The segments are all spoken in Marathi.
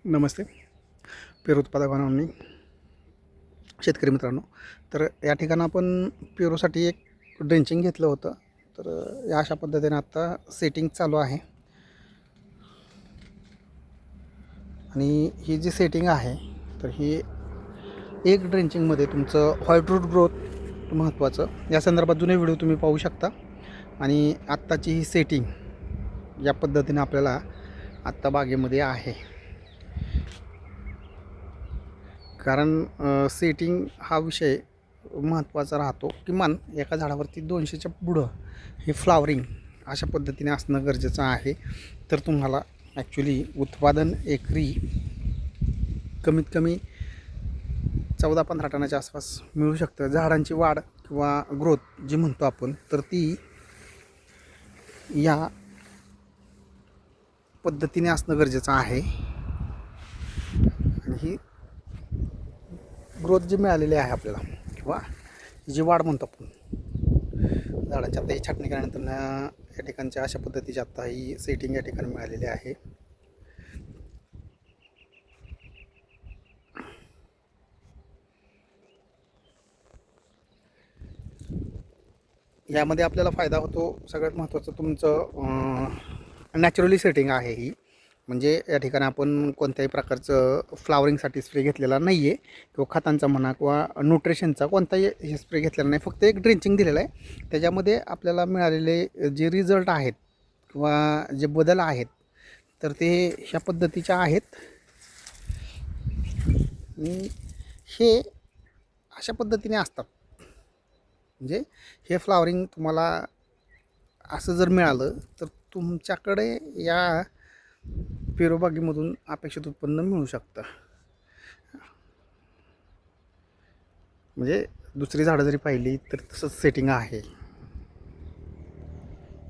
नमस्ते पेरू उत्पादक बनवणी शेतकरी मित्रांनो. तर या ठिकाणी आपण पेरूसाठी एक ड्रेंचिंग घेतलं होतं. तर या अशा पद्धतीने आता सेटिंग चालू आहे आणि ही जी सेटिंग आहे तर ही एक ड्रेंचिंगमध्ये तुमचं व्हाईट रूट ग्रोथ महत्त्वाचं या संदर्भात जुने व्हिडिओ तुम्ही पाहू शकता. आणि आत्ताची ही सेटिंग या पद्धतीने आपल्याला आत्ता बागेमध्ये आहे. कारण सेटिंग हा विषय महत्त्वाचा राहतो. किमान एका झाडावरती 200च्या पुढं हे फ्लावरिंग अशा पद्धतीने असणं गरजेचं आहे. तर तुम्हाला ॲक्च्युली उत्पादन एकरी कमीत कमी 14-15 टनाच्या आसपास मिळू शकतं. झाडांची वाढ किंवा ग्रोथ जी म्हणतो आपण तर ती या पद्धतीने असणं गरजेचं आहे. आणि ही ग्रोथ जी मिळालेली आहे आपल्याला किंवा जी वाढ म्हणतो आपण झाडांची, आता ही छाटणी केल्यानंतर या ठिकाणच्या अशा पद्धतीची आता ही सेटिंग या ठिकाणी मिळालेली आहे. यामध्ये आपल्याला फायदा होतो. सगळ्यात महत्त्वाचं तुमचं नॅचरली सेटिंग आहे ही. म्हणजे या ठिकाणी आपण कोणत्याही प्रकारचं फ्लावरिंगसाठी स्प्रे घेतलेला नाही आहे किंवा खतांचा म्हणा किंवा न्यूट्रिशनचा कोणताही स्प्रे घेतलेला नाही. फक्त एक ड्रेंचिंग दिलेलं आहे. त्याच्यामध्ये आपल्याला मिळालेले जे रिझल्ट आहेत किंवा जे बदल आहेत तर ते ह्या पद्धतीच्या आहेत. आणि हे अशा पद्धतीने असतात. म्हणजे हे फ्लावरिंग तुम्हाला असं जर मिळालं तर तुमच्याकडे या पेरूबागेमधून अपेक्षित उत्पन्न मिळू शकतं. म्हणजे दुसरी झाडं जरी पाहिली तर तसंच सेटिंग आहे.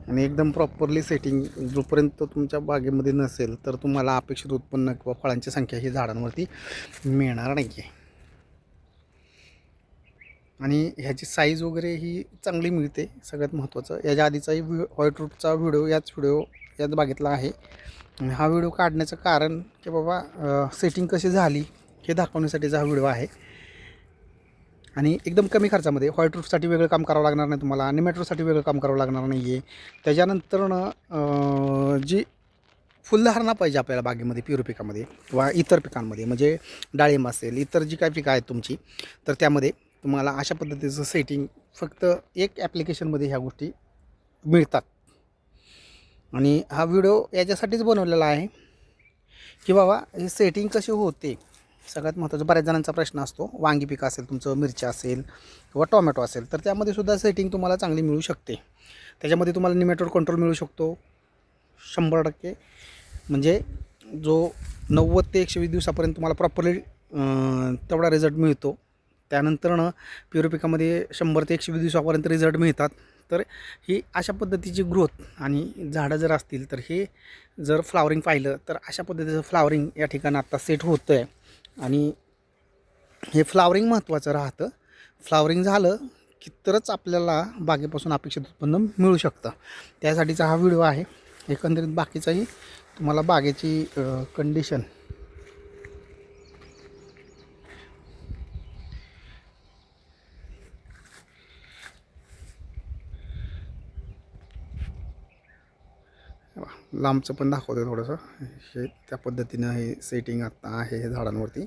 आणि एकदम प्रॉपरली सेटिंग जोपर्यंत तुमच्या बागेमध्ये नसेल तर तुम्हाला अपेक्षित उत्पन्न किंवा फळांची संख्या ही झाडांवरती मिळणार नाही आहे. आणि ह्याची साईज वगैरे ही चांगली मिळते. सगळ्यात महत्त्वाचं याच्या आधीचाही व्हाईट रूटचा व्हिडिओ याच बागेतला आहे. हा व्हिडिओ काढण्याचं कारण की बाबा सेटिंग कशी झाली हे दाखवण्यासाठीचा हा व्हिडिओ आहे. आणि एकदम कमी खर्चामध्ये व्हाईट रूटसाठी वेगळं काम करावं लागणार नाही तुम्हाला आणि मेट्रोसाठी वेगळं काम करावं लागणार नाही आहे. त्याच्यानंतरनं जी फुलधारणा पाहिजे आपल्याला बागेमध्ये पेरू पिकामध्ये किंवा इतर पिकांमध्ये म्हणजे डाळिंब असेल इतर जी काही पिकं आहेत तुमची तर त्यामध्ये तुम्हाला अशा पद्धतीचं सेटिंग फक्त एक ॲप्लिकेशनमध्ये ह्या गोष्टी मिळतात. आणि हा व्हिडिओ याच्यासाठीच बनवलेला आहे की बाबा हे सेटिंग कशी होते. सगळ्यात महत्त्वाचं बऱ्याच जणांचा प्रश्न असतो, वांगी पिकं असेल तुमचं, मिरच्या असेल किंवा टोमॅटो असेल तर त्यामध्ये सुद्धा सेटिंग तुम्हाला चांगली मिळू शकते. त्याच्यामध्ये तुम्हाला निमेटोड कंट्रोल मिळू शकतो 100%. म्हणजे जो 90 ते 120 दिवसापर्यंत तुम्हाला प्रॉपरली तेवढा रिझल्ट मिळतो. त्यानंतरनं पेरू पिकामध्ये 100 ते 120 दिवसापर्यंत रिझल्ट मिळतात. तर ही अशा पद्धतीची ग्रोथ आणि झाडं जर असतील तर हे जर फ्लावरिंग पाहिलं तर अशा पद्धतीचं फ्लावरिंग या ठिकाणी आत्ता सेट होतं आहे. आणि हे फ्लावरिंग महत्त्वाचं राहतं. फ्लावरिंग झालं की तरच आपल्याला बागेपासून अपेक्षित उत्पन्न मिळू शकतं. त्यासाठीचा हा व्हिडिओ आहे. एकंदरीत बाकीचाही तुम्हाला बागेची कंडिशन लांबचं पण दाखवतो थोडंसं. हे त्या पद्धतीनं हे सेटिंग आत्ता आहे हे झाडांवरती.